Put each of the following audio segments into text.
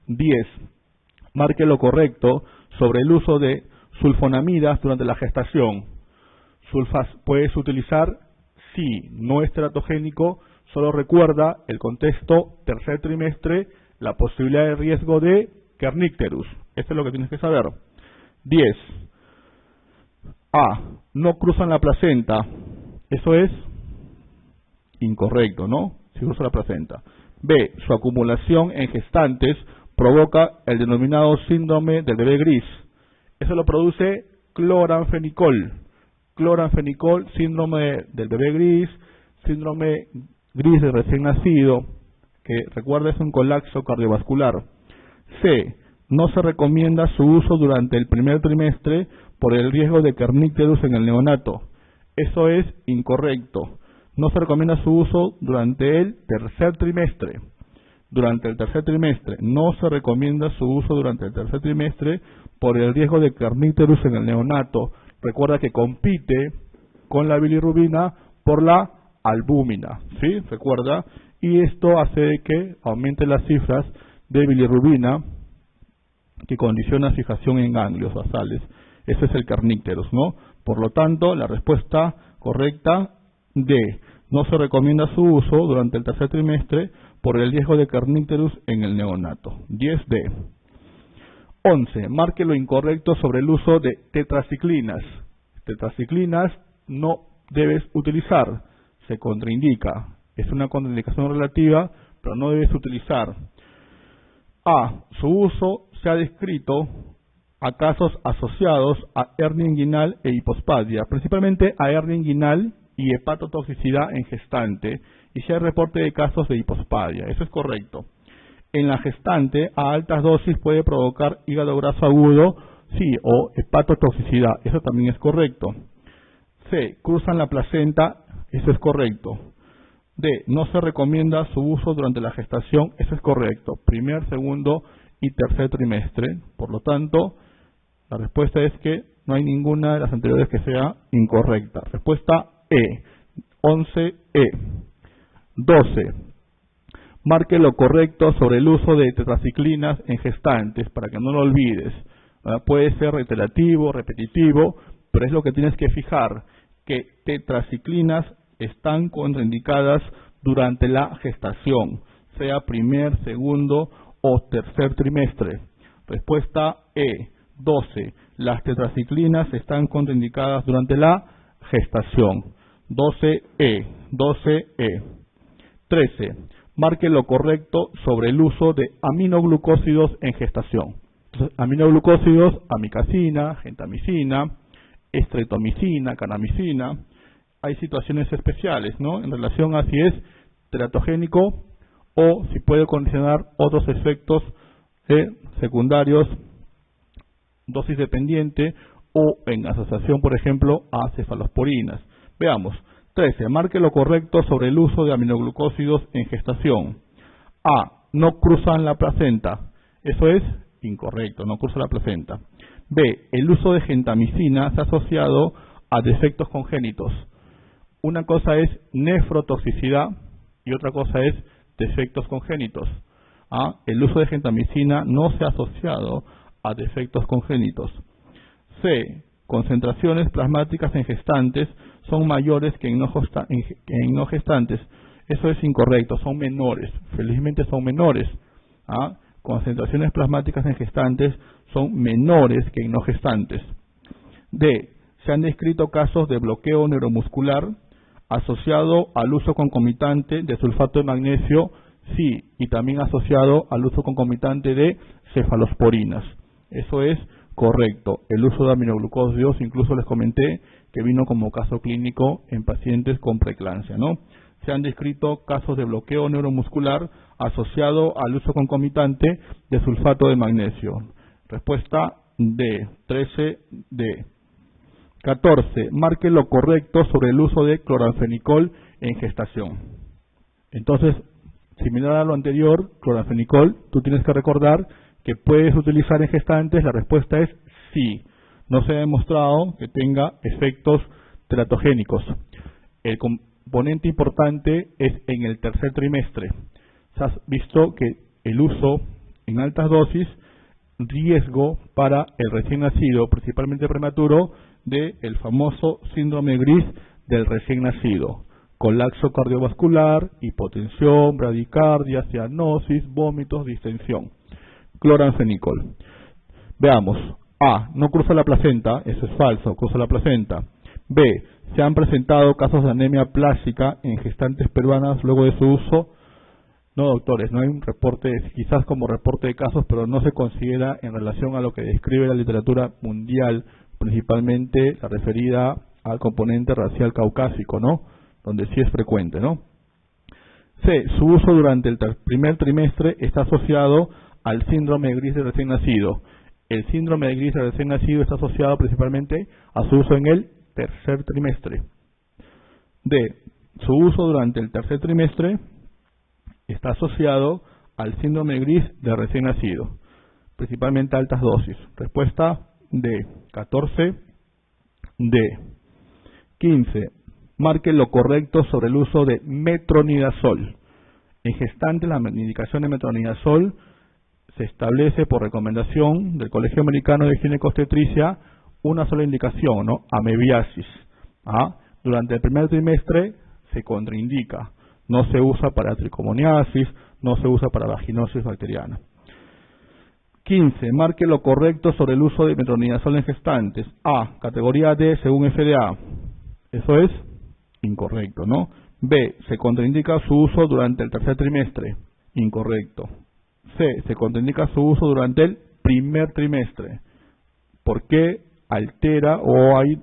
10. Marque lo correcto sobre el uso de sulfonamidas durante la gestación. Sulfas puedes utilizar si no es teratogénico. Solo recuerda el contexto tercer trimestre, la posibilidad de riesgo de kernicterus. Esto es lo que tienes que saber. 10. A. No cruzan la placenta. Eso es incorrecto, ¿no? Si cruza la placenta. B. Su acumulación en gestantes provoca el denominado síndrome del bebé gris. Eso lo produce cloranfenicol. Cloranfenicol, síndrome del bebé gris, síndrome gris de recién nacido, que recuerda es un colapso cardiovascular. C. No se recomienda su uso durante el primer trimestre por el riesgo de kernicterus en el neonato. Eso es incorrecto. No se recomienda su uso durante el tercer trimestre. Durante el tercer trimestre. No se recomienda su uso durante el tercer trimestre por el riesgo de kernicterus en el neonato. Recuerda que compite con la bilirrubina por la albúmina, ¿sí? Recuerda, y esto hace que aumente las cifras de bilirrubina que condiciona fijación en ganglios basales. Ese es el kernicterus, ¿no? Por lo tanto, la respuesta correcta D. No se recomienda su uso durante el tercer trimestre por el riesgo de kernicterus en el neonato. 10D. 11. Marque lo incorrecto sobre el uso de tetraciclinas. Tetraciclinas no debes utilizar. Se contraindica. Es una contraindicación relativa, pero no debes utilizar. A. Su uso se ha descrito a casos asociados a hernia inguinal e hipospadia, principalmente a hernia inguinal y hepatotoxicidad en gestante, y si hay reporte de casos de hipospadia. Eso es correcto. En la gestante, a altas dosis puede provocar hígado graso agudo, sí, o hepatotoxicidad. Eso también es correcto. C. Cruzan la placenta. Eso es correcto. D. No se recomienda su uso durante la gestación. Eso es correcto. Primer, segundo y tercer trimestre. Por lo tanto, la respuesta es que no hay ninguna de las anteriores que sea incorrecta. Respuesta E. 11E. 12. Marque lo correcto sobre el uso de tetraciclinas en gestantes, para que no lo olvides. Puede ser reiterativo, repetitivo, pero es lo que tienes que fijar, que tetraciclinas están contraindicadas durante la gestación, sea primer, segundo o tercer trimestre. Respuesta E. 12. Las tetraciclinas están contraindicadas durante la gestación. 12E. 12E. 13. Marque lo correcto sobre el uso de aminoglucósidos en gestación. Entonces, aminoglucósidos, amicacina, gentamicina, estreptomicina, kanamicina. Hay situaciones especiales, ¿no? En relación a si es teratogénico o si puede condicionar otros efectos secundarios, dosis dependiente o en asociación, por ejemplo, a cefalosporinas. Veamos. 13. Marque lo correcto sobre el uso de aminoglucósidos en gestación. A. No cruzan la placenta. Eso es incorrecto, no cruza la placenta. B. El uso de gentamicina se ha asociado a defectos congénitos. Una cosa es nefrotoxicidad y otra cosa es defectos congénitos. A. El uso de gentamicina no se ha asociado a defectos congénitos. C. Concentraciones plasmáticas en gestantes son mayores que en no gestantes. Eso es incorrecto, son menores. Felizmente son menores. Concentraciones plasmáticas en gestantes son menores que en no gestantes. D. Se han descrito casos de bloqueo neuromuscular asociado al uso concomitante de sulfato de magnesio, sí, y también asociado al uso concomitante de cefalosporinas. Eso es correcto. El uso de aminoglucósidos, incluso les comenté que vino como caso clínico en pacientes con preeclampsia, ¿no? Se han descrito casos de bloqueo neuromuscular asociado al uso concomitante de sulfato de magnesio. Respuesta D. 13D. 14. Marque lo correcto sobre el uso de cloranfenicol en gestación. Entonces, similar a lo anterior, cloranfenicol, tú tienes que recordar que puedes utilizar en gestantes. La respuesta es sí. No se ha demostrado que tenga efectos teratogénicos. El componente importante es en el tercer trimestre. Se ha visto que el uso en altas dosis, riesgo para el recién nacido, principalmente prematuro, del famoso síndrome gris del recién nacido. Colapso cardiovascular, hipotensión, bradicardia, cianosis, vómitos, distensión. Cloranfenicol. Veamos. A. No cruza la placenta. Eso es falso. Cruza la placenta. B. Se han presentado casos de anemia plástica en gestantes peruanas luego de su uso. No, doctores, no hay un reporte, quizás como reporte de casos, pero no se considera en relación a lo que describe la literatura mundial, principalmente la referida al componente racial caucásico, ¿no? Donde sí es frecuente, ¿no? C. Su uso durante el primer trimestre está asociado al síndrome gris del recién nacido. El síndrome de gris del recién nacido está asociado principalmente a su uso en el tercer trimestre. D. Su uso durante el tercer trimestre está asociado al síndrome gris del recién nacido, principalmente a altas dosis. Respuesta D. 14. D. 15. Marque lo correcto sobre el uso de metronidazol. En gestantes, la indicación de metronidazol se establece por recomendación del Colegio Americano de Ginecobstetricia una sola indicación, ¿no? Amebiasis. Durante el primer trimestre se contraindica. No se usa para tricomoniasis, no se usa para vaginosis bacteriana. 15. Marque lo correcto sobre el uso de metronidazol en gestantes. A. Categoría D según FDA. Eso es incorrecto, ¿no? B. Se contraindica su uso durante el tercer trimestre. Incorrecto. C. Se contraindica su uso durante el primer trimestre. ¿Por qué altera o hay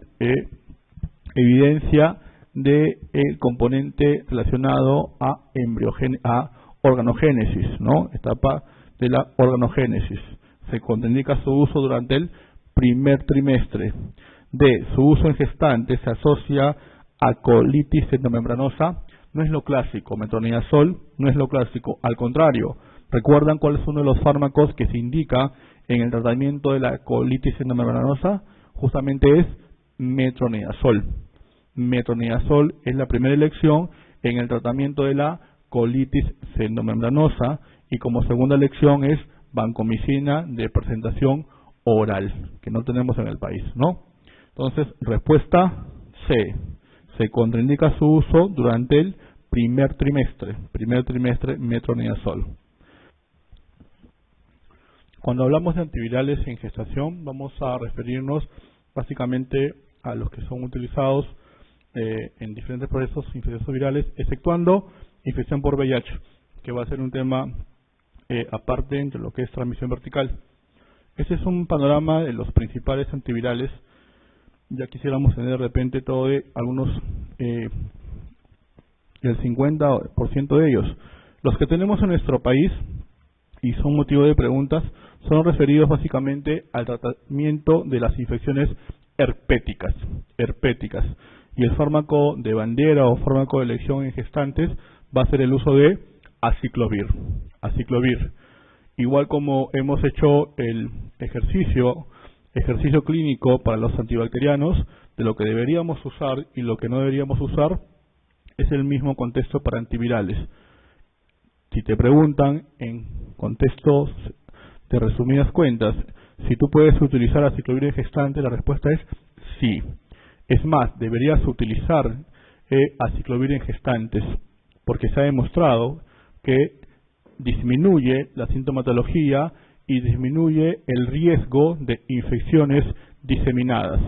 evidencia de el componente relacionado a organogénesis, ¿no? Etapa de la organogénesis. Se contraindica su uso durante el primer trimestre. D. Su uso en gestantes se asocia a colitis endomembranosa. No es lo clásico, metronidazol no es lo clásico, al contrario. ¿Recuerdan cuál es uno de los fármacos que se indica en el tratamiento de la colitis endomembranosa? Justamente es metronidazol. Metronidazol es la primera elección en el tratamiento de la colitis endomembranosa y como segunda elección es vancomicina de presentación oral, que no tenemos en el país, ¿no? Entonces, respuesta C. Se contraindica su uso durante el primer trimestre metronidazol. Cuando hablamos de antivirales en gestación, vamos a referirnos básicamente a los que son utilizados en diferentes procesos infecciosos virales, exceptuando infección por VIH, que va a ser un tema aparte entre lo que es transmisión vertical. Este es un panorama de los principales antivirales. Ya quisiéramos tener de repente todo de algunos, el 50% de ellos. Los que tenemos en nuestro país, y son motivo de preguntas, son referidos básicamente al tratamiento de las infecciones herpéticas. Y el fármaco de bandera o fármaco de elección en gestantes va a ser el uso de aciclovir. Igual como hemos hecho el ejercicio clínico para los antibacterianos, de lo que deberíamos usar y lo que no deberíamos usar, es el mismo contexto para antivirales. Si te preguntan en contextos de resumidas cuentas, si tú puedes utilizar aciclovir en gestante, la respuesta es sí. Es más, deberías utilizar aciclovir en gestantes, porque se ha demostrado que disminuye la sintomatología y disminuye el riesgo de infecciones diseminadas.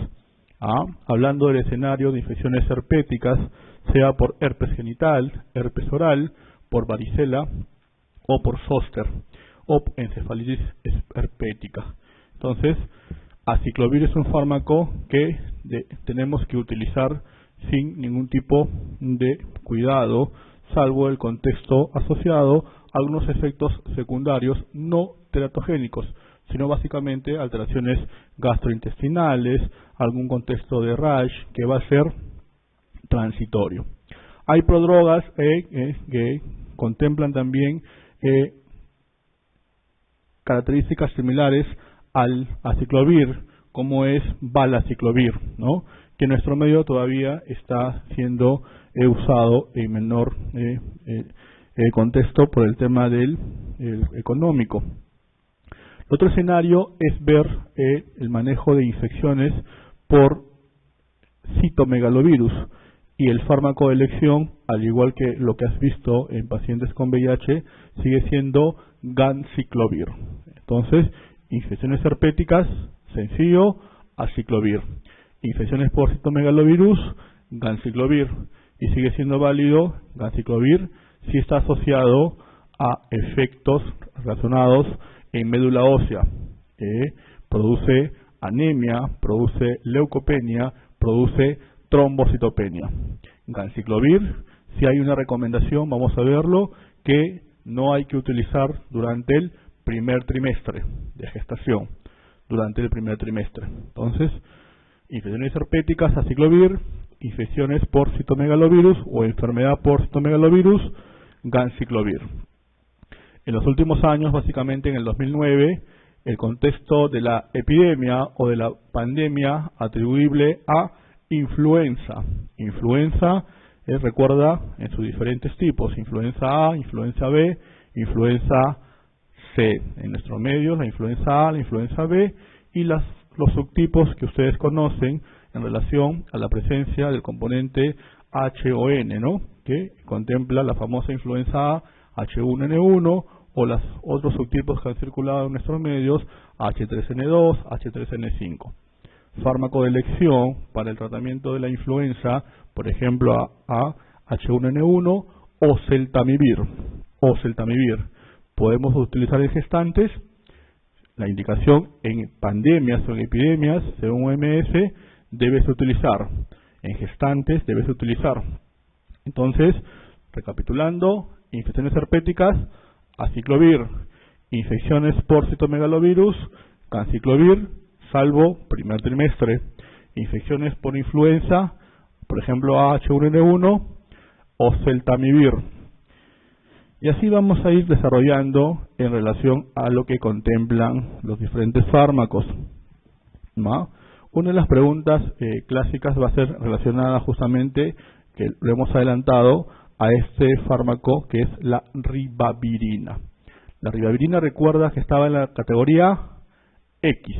Hablando del escenario de infecciones herpéticas, sea por herpes genital, herpes oral, por varicela o por zóster o encefalitis herpética. Entonces, aciclovir es un fármaco que tenemos que utilizar sin ningún tipo de cuidado, salvo el contexto asociado a algunos efectos secundarios no teratogénicos, sino básicamente alteraciones gastrointestinales, algún contexto de rash que va a ser transitorio. Hay prodrogas que contemplan también características similares al aciclovir, como es valaciclovir, ¿no? Que en nuestro medio todavía está siendo usado en menor contexto por el tema del económico. Otro escenario es ver el manejo de infecciones por citomegalovirus, y el fármaco de elección, al igual que lo que has visto en pacientes con VIH, sigue siendo ganciclovir. Entonces, infecciones herpéticas, sencillo, aciclovir. Infecciones por citomegalovirus, ganciclovir. Y sigue siendo válido ganciclovir si está asociado a efectos relacionados en médula ósea. Produce anemia, produce leucopenia, produce trombocitopenia. Ganciclovir, si hay una recomendación, vamos a verlo, que no hay que utilizar durante el primer trimestre de gestación. Durante el primer trimestre. Entonces, infecciones herpéticas, aciclovir. Infecciones por citomegalovirus o enfermedad por citomegalovirus, ganciclovir. En los últimos años, básicamente en el 2009, el contexto de la epidemia o de la pandemia atribuible a influenza. Influenza, recuerda, en sus diferentes tipos: influenza A, influenza B, influenza C. En nuestro medio, la influenza A, la influenza B y los subtipos que ustedes conocen en relación a la presencia del componente H o N, ¿no? Que contempla la famosa influenza A, H1N1, o los otros subtipos que han circulado en nuestros medios, H3N2, H3N5. Fármaco de elección para el tratamiento de la influenza, por ejemplo, a H1N1, oseltamivir. Podemos utilizar en gestantes. La indicación en pandemias o en epidemias, según OMS, debes utilizar. En gestantes debes utilizar. Entonces, recapitulando: infecciones herpéticas, aciclovir. Infecciones por citomegalovirus, ganciclovir, salvo primer trimestre. Infecciones por influenza, por ejemplo H1N1, oseltamivir. Y así vamos a ir desarrollando en relación a lo que contemplan los diferentes fármacos, ¿no? Una de las preguntas clásicas va a ser relacionada justamente, que lo hemos adelantado, a este fármaco que es la ribavirina. La ribavirina, recuerda que estaba en la categoría X,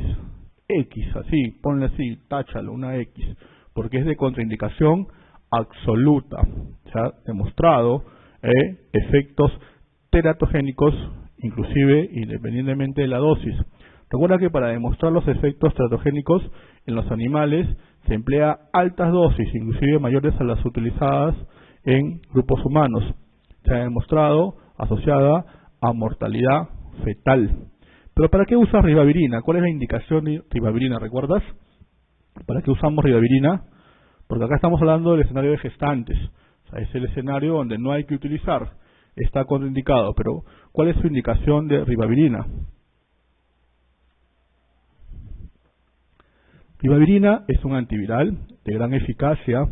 así, ponle así, táchalo, una X, porque es de contraindicación absoluta. Se ha demostrado efectos teratogénicos, inclusive independientemente de la dosis. Recuerda que para demostrar los efectos teratogénicos en los animales se emplea altas dosis, inclusive mayores a las utilizadas en grupos humanos. Se ha demostrado asociada a mortalidad fetal. Pero ¿para qué usas ribavirina? ¿Cuál es la indicación de ribavirina? ¿Recuerdas? ¿Para qué usamos ribavirina? Porque acá estamos hablando del escenario de gestantes. O sea, es el escenario donde no hay que utilizar. Está contraindicado. Pero ¿cuál es su indicación de ribavirina? Ribavirina es un antiviral de gran eficacia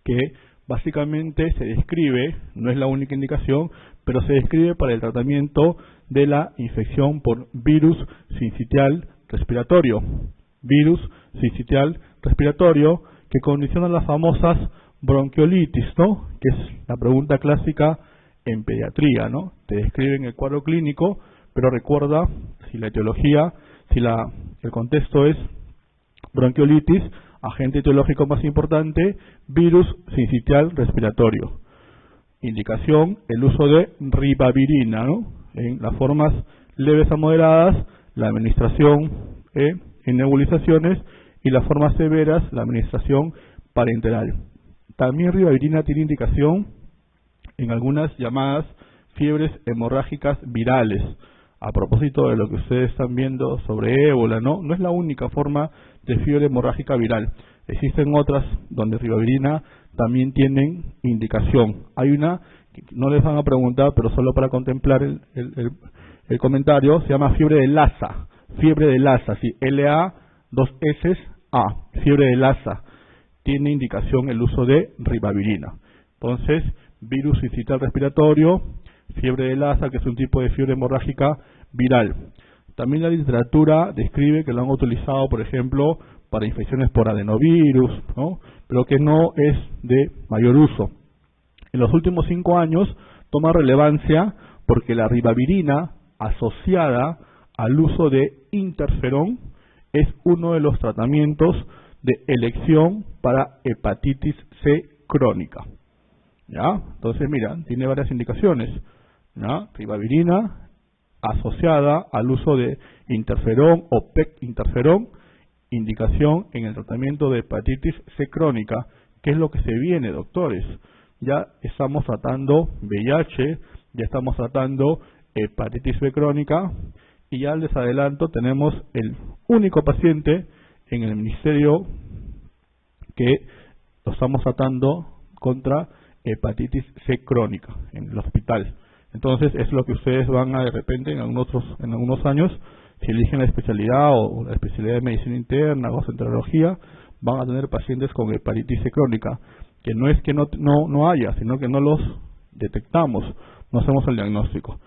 que básicamente se describe, no es la única indicación, pero se describe para el tratamiento de la infección por virus sincitial respiratorio. Virus sincitial respiratorio que condiciona las famosas bronquiolitis, ¿no? Que es la pregunta clásica en pediatría, ¿no? Te describen el cuadro clínico, pero recuerda, si la etiología, el contexto es bronquiolitis, agente etiológico más importante, virus sincitial respiratorio. Indicación, el uso de ribavirina, ¿no? En las formas leves a moderadas, la administración en nebulizaciones, y las formas severas, la administración parenteral. También ribavirina tiene indicación en algunas llamadas fiebres hemorrágicas virales. A propósito de lo que ustedes están viendo sobre ébola, ¿no? No es la única forma de fiebre hemorrágica viral. Existen otras donde ribavirina también tienen indicación. Hay una que no les van a preguntar, pero solo para contemplar el comentario, se llama fiebre de Lassa. Fiebre de Lassa, sí, LA, 2 S, A, fiebre de Lassa. Tiene indicación el uso de ribavirina. Entonces, virus sincitial respiratorio, fiebre de Lassa, que es un tipo de fiebre hemorrágica viral. También la literatura describe que lo han utilizado, por ejemplo, para infecciones por adenovirus, ¿no? Pero que no es de mayor uso. En los últimos 5 años toma relevancia porque la ribavirina asociada al uso de interferón es uno de los tratamientos de elección para hepatitis C crónica. ¿Ya? Entonces, mira, tiene varias indicaciones. ¿Ya? Ribavirina asociada al uso de interferón o PEC-interferón, indicación en el tratamiento de hepatitis C crónica. ¿Qué es lo que se viene, doctores? Ya estamos tratando VIH, ya estamos tratando hepatitis B crónica, y ya les adelanto, tenemos el único paciente en el ministerio que lo estamos tratando contra hepatitis C crónica en el hospital. Entonces es lo que ustedes van a de repente en algunos años, si eligen la especialidad o la especialidad de medicina interna o gastroenterología, van a tener pacientes con hepatitis C crónica, que no es que no haya, sino que no los detectamos, no hacemos el diagnóstico.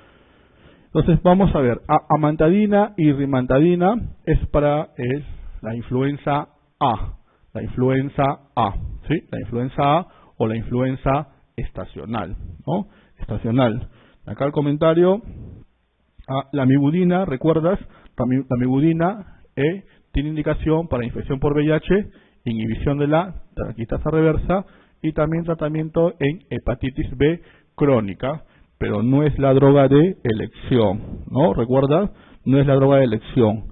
Entonces vamos a ver, amantadina y rimantadina es para la influenza A, ¿sí? La influenza A o la influenza estacional, ¿no? Estacional. Acá el comentario, la mibudina, ¿recuerdas? La mibudina tiene indicación para infección por VIH, inhibición de la traqueatasa reversa y también tratamiento en hepatitis B crónica, pero no es la droga de elección, ¿no? ¿Recuerdas? No es la droga de elección.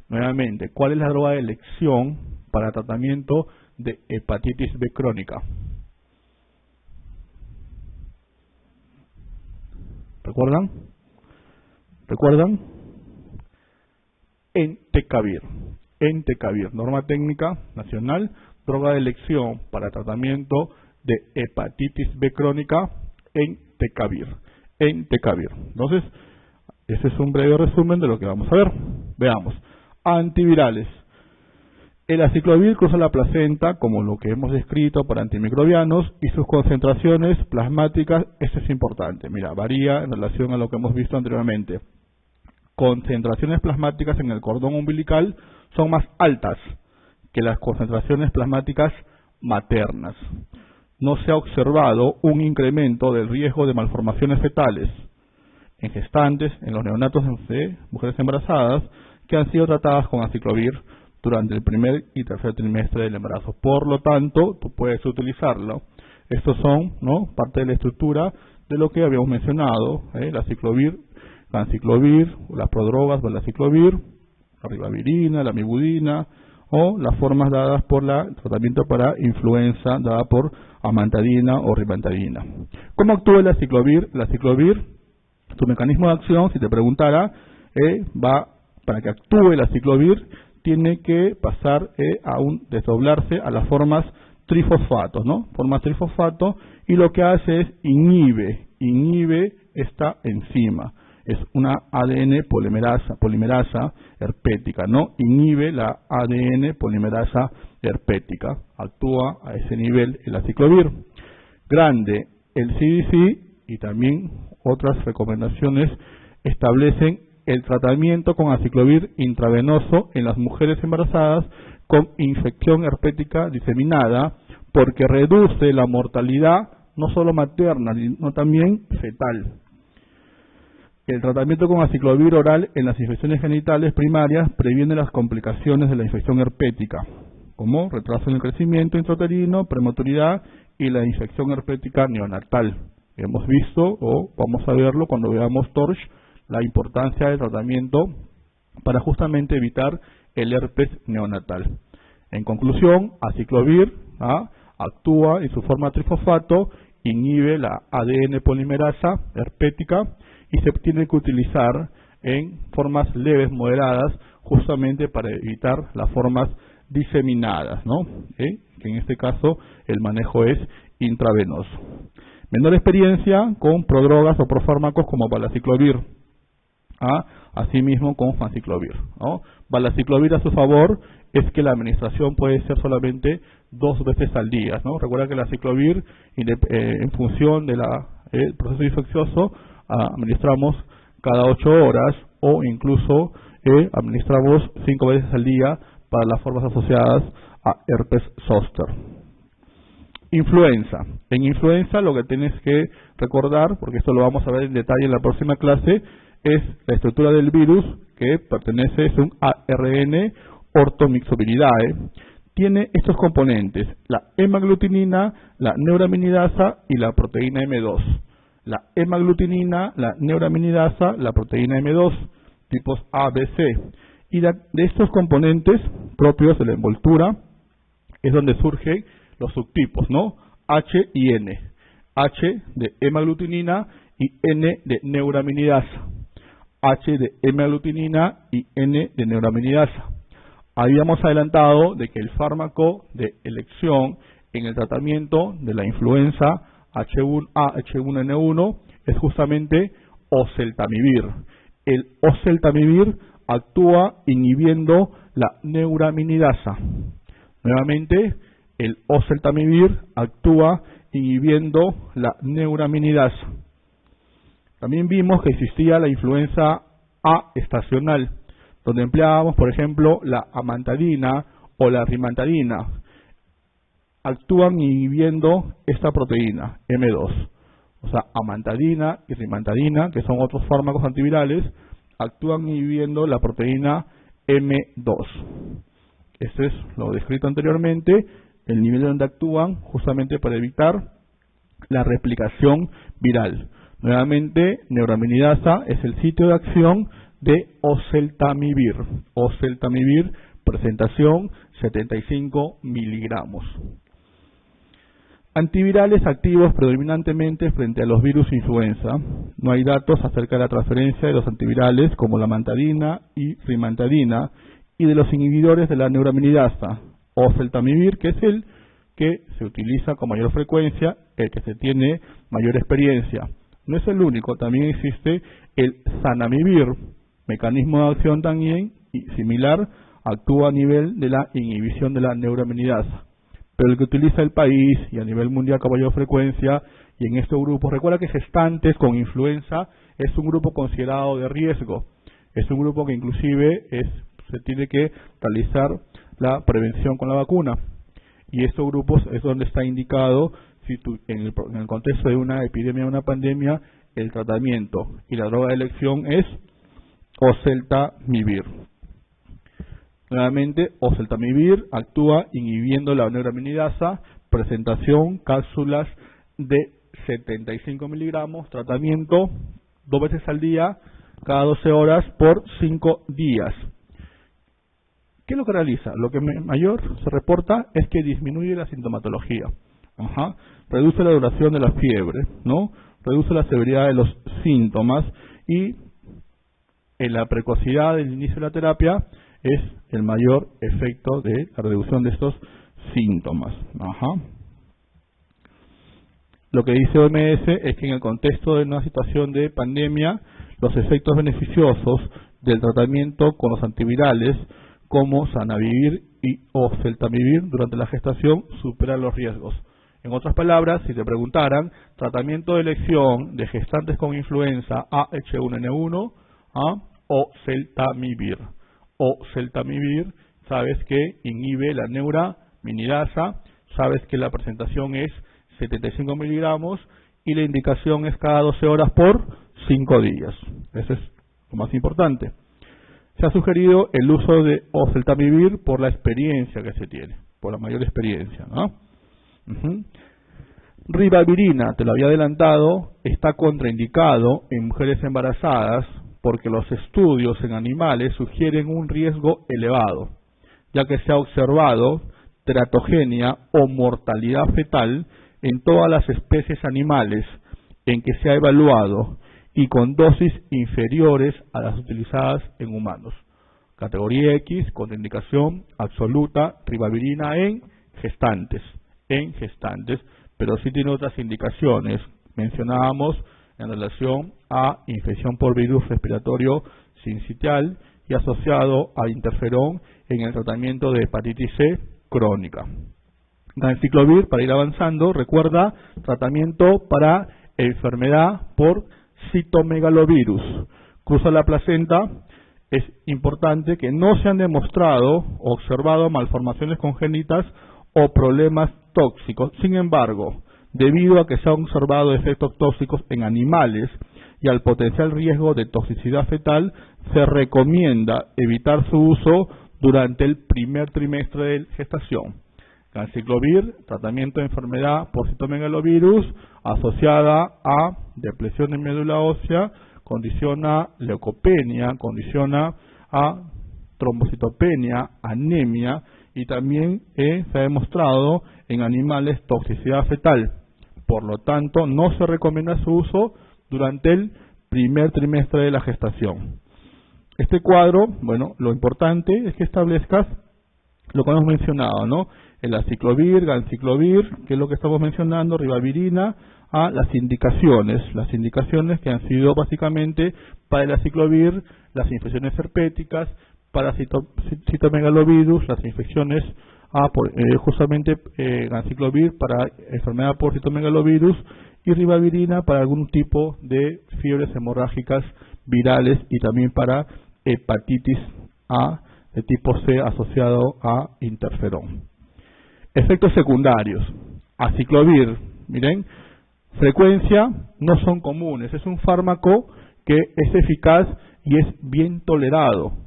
Nuevamente, ¿cuál es la droga de elección para tratamiento de hepatitis B crónica? ¿Recuerdan? Entecavir, norma técnica nacional, droga de elección para tratamiento de hepatitis B crónica, entecavir. Entonces, ese es un breve resumen de lo que vamos a ver. Veamos. Antivirales. El aciclovir cruza la placenta, como lo que hemos descrito para antimicrobianos, y sus concentraciones plasmáticas, esto es importante. Mira, varía en relación a lo que hemos visto anteriormente. Concentraciones plasmáticas en el cordón umbilical son más altas que las concentraciones plasmáticas maternas. No se ha observado un incremento del riesgo de malformaciones fetales en gestantes, en los neonatos de mujeres embarazadas que han sido tratadas con aciclovir durante el primer y tercer trimestre del embarazo. Por lo tanto, tú puedes utilizarlo. Estos son, ¿no?, parte de la estructura de lo que habíamos mencionado, la aciclovir, las prodrogas, el aciclovir, la ribavirina, la mibudina, o las formas dadas por el tratamiento para influenza, dada por amantadina o rimantadina. ¿Cómo actúa el aciclovir? El aciclovir, su mecanismo de acción, si te preguntara, para que actúe el aciclovir, tiene que pasar desdoblarse a las formas trifosfato, ¿no? Formas trifosfato, y lo que hace es inhibe esta enzima. Es una ADN polimerasa herpética, ¿no? Inhibe la ADN polimerasa herpética. Actúa a ese nivel el aciclovir. Grande, el CDC y también otras recomendaciones establecen el tratamiento con aciclovir intravenoso en las mujeres embarazadas con infección herpética diseminada, porque reduce la mortalidad no solo materna, sino también fetal. El tratamiento con aciclovir oral en las infecciones genitales primarias previene las complicaciones de la infección herpética, como retraso en el crecimiento intrauterino, prematuridad y la infección herpética neonatal. Hemos visto, o vamos a verlo cuando veamos TORCH, la importancia del tratamiento para justamente evitar el herpes neonatal. En conclusión, aciclovir actúa en su forma trifosfato, inhibe la ADN polimerasa herpética y se tiene que utilizar en formas leves, moderadas, justamente para evitar las formas diseminadas, ¿no? Que en este caso el manejo es intravenoso. Menor experiencia con prodrogas o profármacos como valaciclovir, asimismo con fanciclovir, ¿no? Valaciclovir a su favor es que la administración puede ser solamente 2 veces al día, ¿no? Recuerda que el aciclovir, en función del proceso infeccioso, administramos cada 8 horas o incluso administramos 5 veces al día para las formas asociadas a herpes zóster. Influenza. En influenza lo que tienes que recordar, porque esto lo vamos a ver en detalle en la próxima clase, es la estructura del virus, que pertenece, es un ARN ortomixoviridae. Tiene estos componentes: la hemaglutinina, la neuraminidasa y la proteína M2. La hemaglutinina, la neuraminidasa, la proteína M2, tipos A, B, C. Y de estos componentes propios de la envoltura es donde surgen los subtipos, ¿no? H y N. H de hemaglutinina y N de neuraminidasa. H de hemaglutinina y N de neuraminidasa. Habíamos adelantado de que el fármaco de elección en el tratamiento de la influenza H1N1 es justamente oseltamivir. El oseltamivir actúa inhibiendo la neuraminidasa. Nuevamente, el oseltamivir actúa inhibiendo la neuraminidasa. También vimos que existía la influenza A estacional, donde empleábamos, por ejemplo, la amantadina o la rimantadina. Actúan inhibiendo esta proteína, M2. O sea, amantadina y rimantadina, que son otros fármacos antivirales, actúan inhibiendo la proteína M2. Este es lo descrito anteriormente, el nivel donde actúan justamente para evitar la replicación viral. Nuevamente, neuraminidasa es el sitio de acción de oseltamivir. Oseltamivir, presentación 75 miligramos. Antivirales activos predominantemente frente a los virus influenza. No hay datos acerca de la transferencia de los antivirales como la amantadina y rimantadina y de los inhibidores de la neuraminidasa. Oseltamivir, que es el que se utiliza con mayor frecuencia, el que se tiene mayor experiencia. No es el único, también existe el zanamivir, mecanismo de acción también y similar, actúa a nivel de la inhibición de la neuraminidasa. Pero el que utiliza el país y a nivel mundial con mayor frecuencia, y en estos grupos, recuerda que gestantes con influenza es un grupo considerado de riesgo, es un grupo que inclusive se tiene que realizar la prevención con la vacuna, y estos grupos es donde está indicado, si en el contexto de una epidemia o una pandemia, el tratamiento y la droga de elección es oseltamivir. Nuevamente, oseltamivir actúa inhibiendo la neuraminidasa, presentación, cápsulas de 75 miligramos, tratamiento 2 veces al día, cada 12 horas por 5 días. ¿Qué es lo que realiza? Lo que mayor se reporta es que disminuye la sintomatología. Reduce la duración de la fiebre, ¿no? Reduce la severidad de los síntomas y en la precocidad del inicio de la terapia es el mayor efecto de la reducción de estos síntomas. Lo que dice OMS es que en el contexto de una situación de pandemia, los efectos beneficiosos del tratamiento con los antivirales como zanamivir y oseltamivir durante la gestación superan los riesgos. En otras palabras, si te preguntaran, tratamiento de elección de gestantes con influenza H1N1, oseltamivir. Oseltamivir, sabes que inhibe la neuraminidasa, sabes que la presentación es 75 miligramos y la indicación es cada 12 horas por 5 días. Eso es lo más importante. Se ha sugerido el uso de oseltamivir por la experiencia que se tiene, por la mayor experiencia, ¿no? Ribavirina, te lo había adelantado, está contraindicado en mujeres embarazadas porque los estudios en animales sugieren un riesgo elevado, ya que se ha observado teratogenia o mortalidad fetal en todas las especies animales en que se ha evaluado y con dosis inferiores a las utilizadas en humanos. Categoría X, contraindicación absoluta, ribavirina en gestantes, pero sí tiene otras indicaciones. Mencionábamos en relación a infección por virus respiratorio sincitial y asociado a interferón en el tratamiento de hepatitis C crónica. Ganciclovir, para ir avanzando, recuerda, tratamiento para enfermedad por citomegalovirus. Cruza la placenta, es importante que no se han demostrado o observado malformaciones congénitas o problemas tóxicos. Sin embargo, debido a que se han observado efectos tóxicos en animales y al potencial riesgo de toxicidad fetal, se recomienda evitar su uso durante el primer trimestre de gestación. Ganciclovir, tratamiento de enfermedad por citomegalovirus asociada a depresión de médula ósea, condiciona leucopenia, condiciona a trombocitopenia, anemia, y también se ha demostrado en animales toxicidad fetal. Por lo tanto, no se recomienda su uso durante el primer trimestre de la gestación. Este cuadro, bueno, lo importante es que establezcas lo que hemos mencionado, ¿no? El aciclovir, ganciclovir, que es lo que estamos mencionando, ribavirina, a las indicaciones que han sido básicamente para el aciclovir, las infecciones herpéticas, para citomegalovirus, las infecciones justamente ganciclovir para enfermedad por citomegalovirus y ribavirina para algún tipo de fiebres hemorrágicas virales y también para hepatitis A de tipo C asociado a interferón. Efectos secundarios. Aciclovir, miren, frecuencia no son comunes, es un fármaco que es eficaz y es bien tolerado.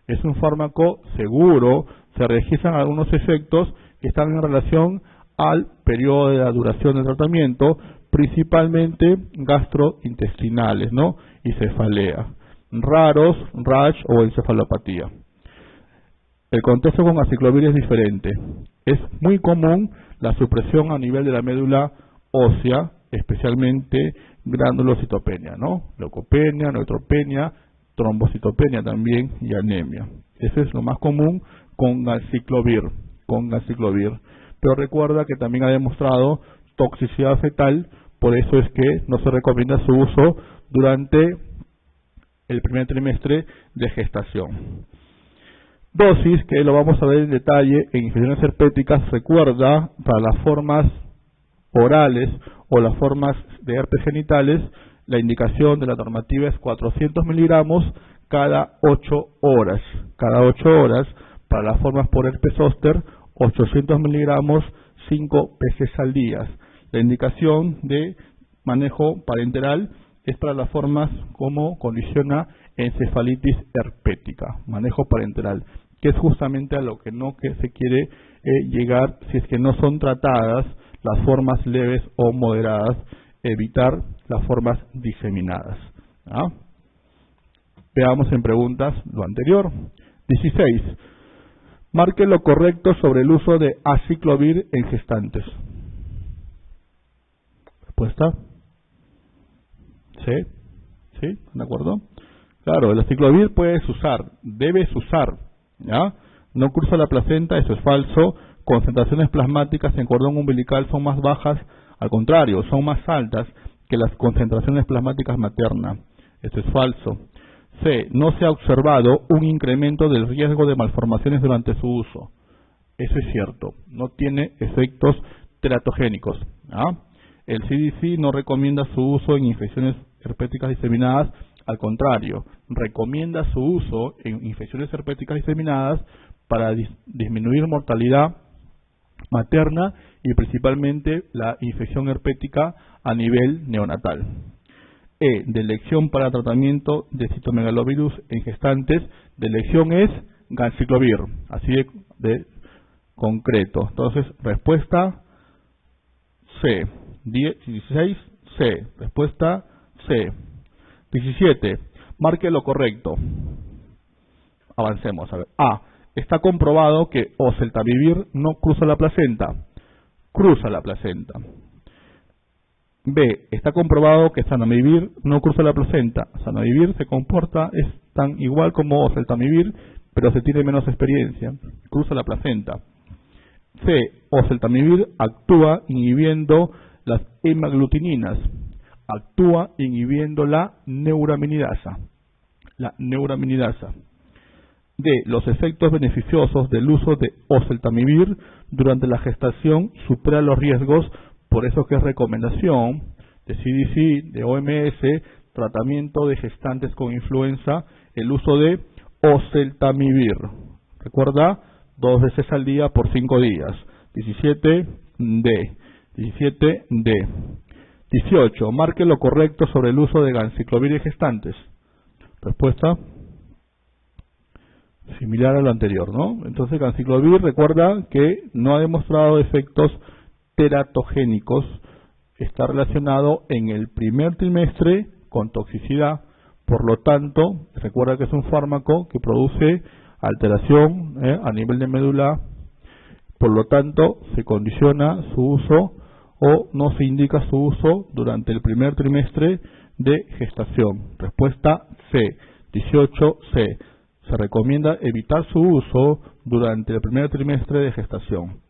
Es un fármaco seguro, se registran algunos efectos que están en relación al periodo de la duración del tratamiento, principalmente gastrointestinales, ¿no? Y cefalea, raros, rash o encefalopatía. El contexto con aciclovir es diferente. Es muy común la supresión a nivel de la médula ósea, especialmente granulocitopenia, ¿no? Leucopenia, neutropenia, trombocitopenia también y anemia. Eso es lo más común con ganciclovir. Pero recuerda que también ha demostrado toxicidad fetal, por eso es que no se recomienda su uso durante el primer trimestre de gestación. Dosis, que lo vamos a ver en detalle en infecciones herpéticas, recuerda, para las formas orales o las formas de herpes genitales, la indicación de la normativa es 400 miligramos cada 8 horas. Cada 8 horas, para las formas por herpes zóster, 800 miligramos 5 veces al día. La indicación de manejo parenteral es para las formas como condiciona encefalitis herpética, manejo parenteral, que es justamente a lo que no se quiere llegar si es que no son tratadas las formas leves o moderadas, evitar las formas diseminadas. ¿Ah? Veamos en preguntas lo anterior. 16. Marque lo correcto sobre el uso de aciclovir en gestantes. Respuesta. ¿Sí? ¿Sí? ¿De acuerdo? Claro, el aciclovir puedes usar, debes usar, ¿ya? No cruza la placenta, eso es falso. Concentraciones plasmáticas en cordón umbilical son más bajas, al contrario, son más altas que las concentraciones plasmáticas maternas. Esto es falso. C. No se ha observado un incremento del riesgo de malformaciones durante su uso. Eso es cierto, no tiene efectos teratogénicos. ¿Ah? El CDC no recomienda su uso en infecciones herpéticas diseminadas, al contrario, recomienda su uso en infecciones herpéticas diseminadas para disminuir mortalidad materna y principalmente la infección herpética a nivel neonatal. E. De elección para tratamiento de citomegalovirus en gestantes, de elección es ganciclovir, así de concreto. Entonces, respuesta C. 16, C. Respuesta C. 17. Marque lo correcto. Avancemos. A ver. A. Está comprobado que oseltamivir no cruza la placenta. Cruza la placenta. B. Está comprobado que zanamivir no cruza la placenta. Zanamivir se comporta, es tan igual como oseltamivir, pero se tiene menos experiencia. Cruza la placenta. C. Oseltamivir actúa inhibiendo las hemaglutininas. Actúa inhibiendo la neuraminidasa. D. Los efectos beneficiosos del uso de oseltamivir durante la gestación superan los riesgos, por eso que es recomendación de CDC, de OMS, tratamiento de gestantes con influenza, el uso de oseltamivir. Recuerda, 2 veces al día por 5 días. 17D. 18. Marque lo correcto sobre el uso de ganciclovir en gestantes. Respuesta similar a lo anterior, ¿no? Entonces, ganciclovir, recuerda que no ha demostrado efectos teratogénicos. Está relacionado en el primer trimestre con toxicidad. Por lo tanto, recuerda que es un fármaco que produce alteración a nivel de médula. Por lo tanto, se condiciona su uso o no se indica su uso durante el primer trimestre de gestación. Respuesta C. 18C. Se recomienda evitar su uso durante el primer trimestre de gestación.